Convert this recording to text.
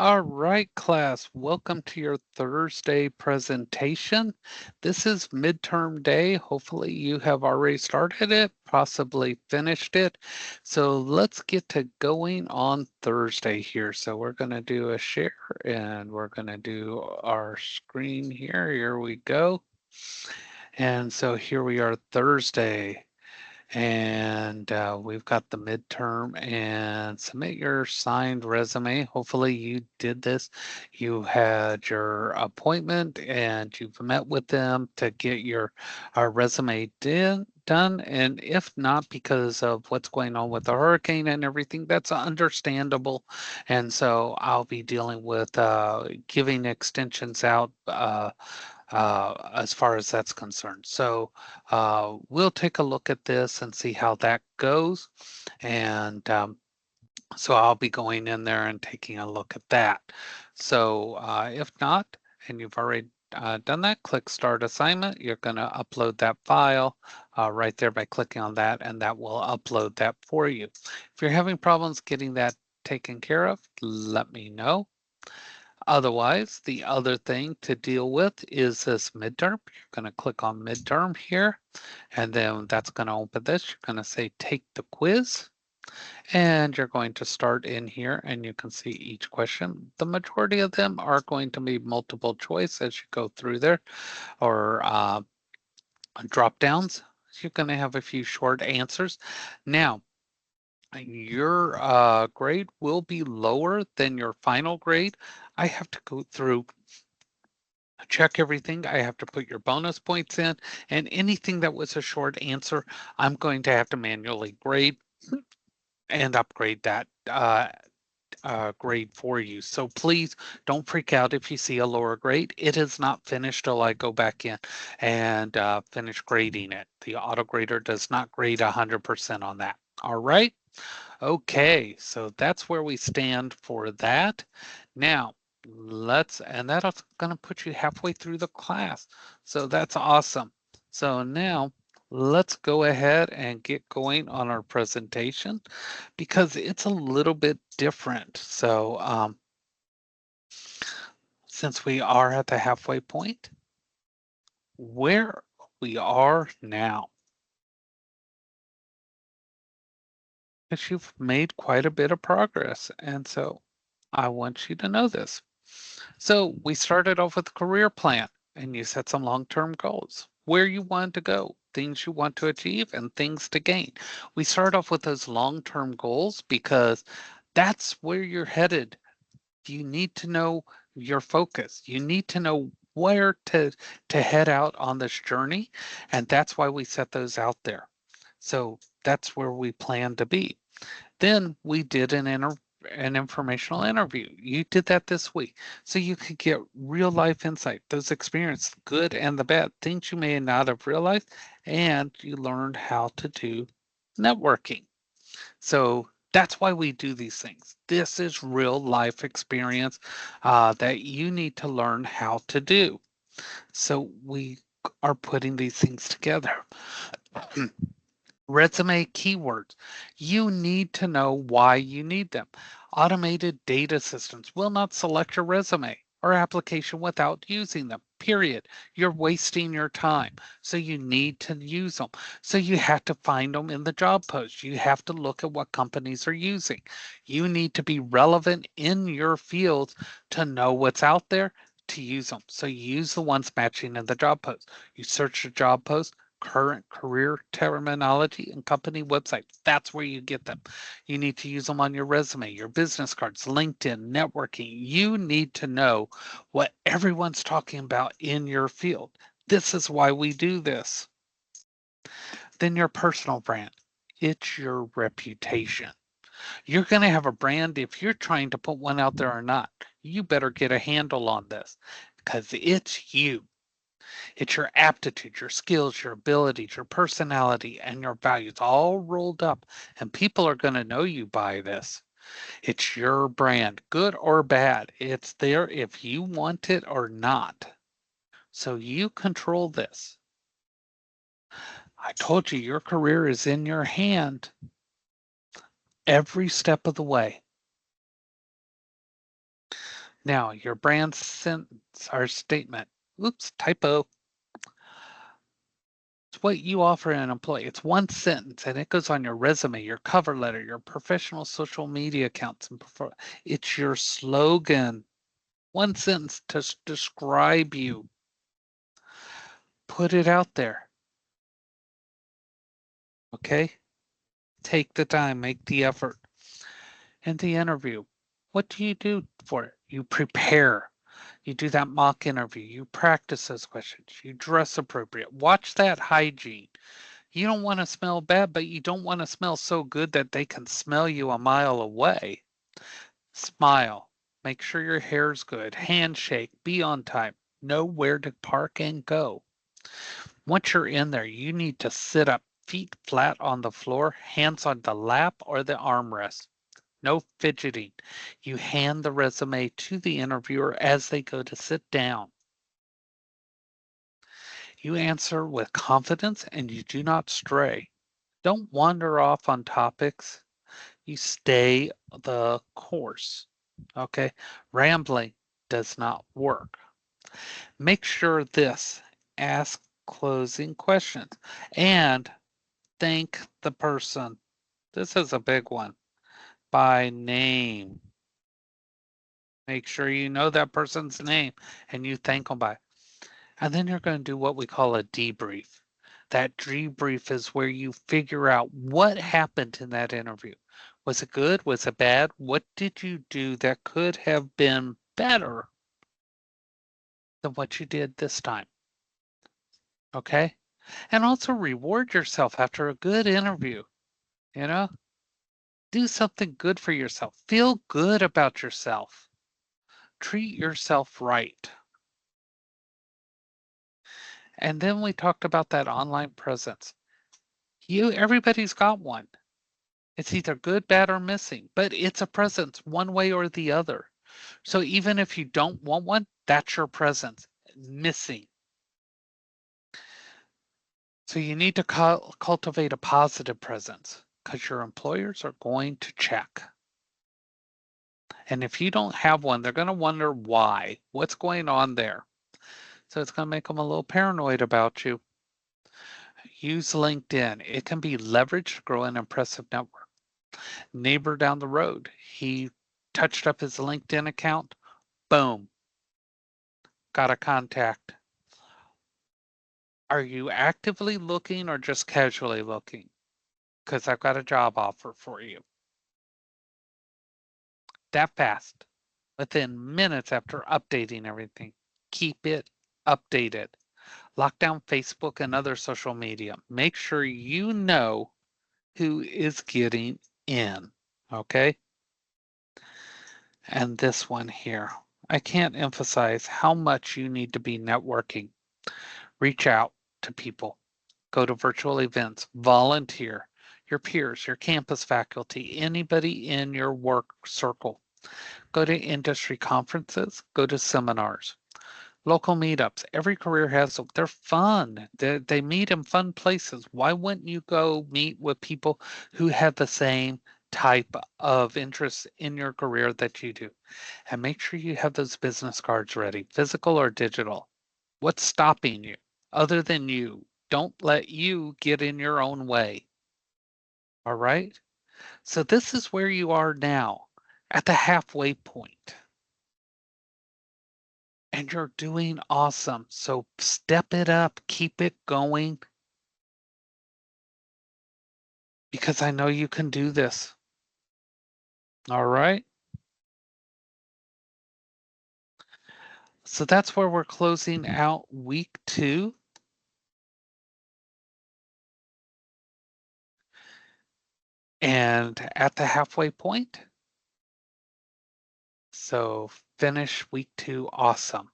All right, class, welcome to your Thursday presentation. This is midterm day. Hopefully you have already started it, possibly finished it. So let's get to going on Thursday here. So we're going to do a share and we're going to do our screen here. Here we go. And so here we are Thursday. And we've got the midterm and submit your signed resume. Hopefully you did this. You had your appointment and you've met with them to get your resume done. And if not, because of what's going on with the hurricane and everything, that's understandable. And so I'll be dealing with giving extensions out. As far as that's concerned. So we'll take a look at this and see how that goes. And so I'll be going in there and taking a look at that. So if not, and you've already done that, click Start Assignment. You're going to upload that file right there by clicking on that, and that will upload that for you. If you're having problems getting that taken care of, let me know. Otherwise, the other thing to deal with is this midterm. You're going to click on midterm here, and then that's going to open this. You're going to say take the quiz, and you're going to start in here, and you can see each question. The majority of them are going to be multiple choice as you go through there, or drop downs. You're going to have a few short answers. Now, your grade will be lower than your final grade. I have to go through check everything. I have to put your bonus points in, and anything that was a short answer, I'm going to have to manually grade and upgrade that grade for you. So please don't freak out if you see a lower grade. It is not finished till I go back in and finish grading it. The auto grader does not grade 100% on that. All right. Okay, so that's where we stand for that. Now, and that's going to put you halfway through the class. So that's awesome. So now let's go ahead and get going on our presentation because it's a little bit different. So since we are at the halfway point, where we are now, because you've made quite a bit of progress. And so I want you to know this. So we started off with a career plan and you set some long-term goals, where you want to go, things you want to achieve, and things to gain. We start off with those long-term goals because that's where you're headed. You need to know your focus. You need to know where to head out on this journey, and that's why we set those out there. So that's where we plan to be. Then we did an informational interview. You did that this week. So you could get real life insight, those experiences, good and the bad, things you may not have realized, and you learned how to do networking. So that's why we do these things. This is real life experience that you need to learn how to do. So we are putting these things together. Resume keywords. You need to know why you need them. Automated data systems will not select your resume or application without using them, period. You're wasting your time. So you need to use them. So you have to find them in the job post. You have to look at what companies are using. You need to be relevant in your field to know what's out there to use them. So you use the ones matching in the job post. You search the job post, current career terminology and company websites. That's where you get them. You need to use them on your resume, your business cards, LinkedIn, networking. You need to know what everyone's talking about in your field. This is why we do this. Then your personal brand. It's your reputation. You're going to have a brand if you're trying to put one out there or not. You better get a handle on this because it's you. It's your aptitude, your skills, your abilities, your personality, and your values all rolled up. And people are going to know you by this. It's your brand, good or bad. It's there if you want it or not. So you control this. I told you your career is in your hand every step of the way. Now, your brand sentence or statement. Oops, typo. It's what you offer an employee. It's one sentence and it goes on your resume, your cover letter, your professional social media accounts. It's your slogan. One sentence to describe you. Put it out there. Okay? Take the time, make the effort. And the interview. What do you do for it? You prepare. You do that mock interview. You practice those questions. You dress appropriate. Watch that hygiene. You don't want to smell bad, but you don't want to smell so good that they can smell you a mile away. Smile. Make sure your hair's good. Handshake. Be on time. Know where to park and go. Once you're in there, you need to sit up, feet flat on the floor, hands on the lap or the armrest. No fidgeting. You hand the resume to the interviewer as they go to sit down. You answer with confidence and you do not stray. Don't wander off on topics. You stay the course. Okay? Rambling does not work. Make sure this, ask closing questions and thank the person. This is a big one. By name. Make sure you know that person's name and you thank them by. And then you're going to do what we call a debrief. That debrief is where you figure out what happened in that interview. Was it good? Was it bad? What did you do that could have been better than what you did this time? Okay. And also reward yourself after a good interview. You know, do something good for yourself. Feel good about yourself. Treat yourself right. And then we talked about that online presence. Everybody's got one. It's either good, bad, or missing, but it's a presence one way or the other. So even if you don't want one, that's your presence missing. So you need to cultivate a positive presence because your employers are going to check. And if you don't have one, they're going to wonder why. What's going on there? So it's going to make them a little paranoid about you. Use LinkedIn. It can be leveraged to grow an impressive network. Neighbor down the road, he touched up his LinkedIn account. Boom, got a contact. Are you actively looking or just casually looking? Because I've got a job offer for you. That fast, within minutes after updating everything. Keep it updated. Lock down Facebook and other social media. Make sure you know who is getting in. Okay? And this one here. I can't emphasize how much you need to be networking. Reach out to people. Go to virtual events, volunteer, your peers, your campus faculty, anybody in your work circle. Go to industry conferences, go to seminars, local meetups. Every career has them. They're fun. They meet in fun places. Why wouldn't you go meet with people who have the same type of interest in your career that you do? And make sure you have those business cards ready, physical or digital. What's stopping you other than you? Don't let you get in your own way. All right? So this is where you are now at the halfway point. And you're doing awesome. So step it up, keep it going because I know you can do this. All right? So that's where we're closing out week 2. And at the halfway point. So finish week 2 awesome.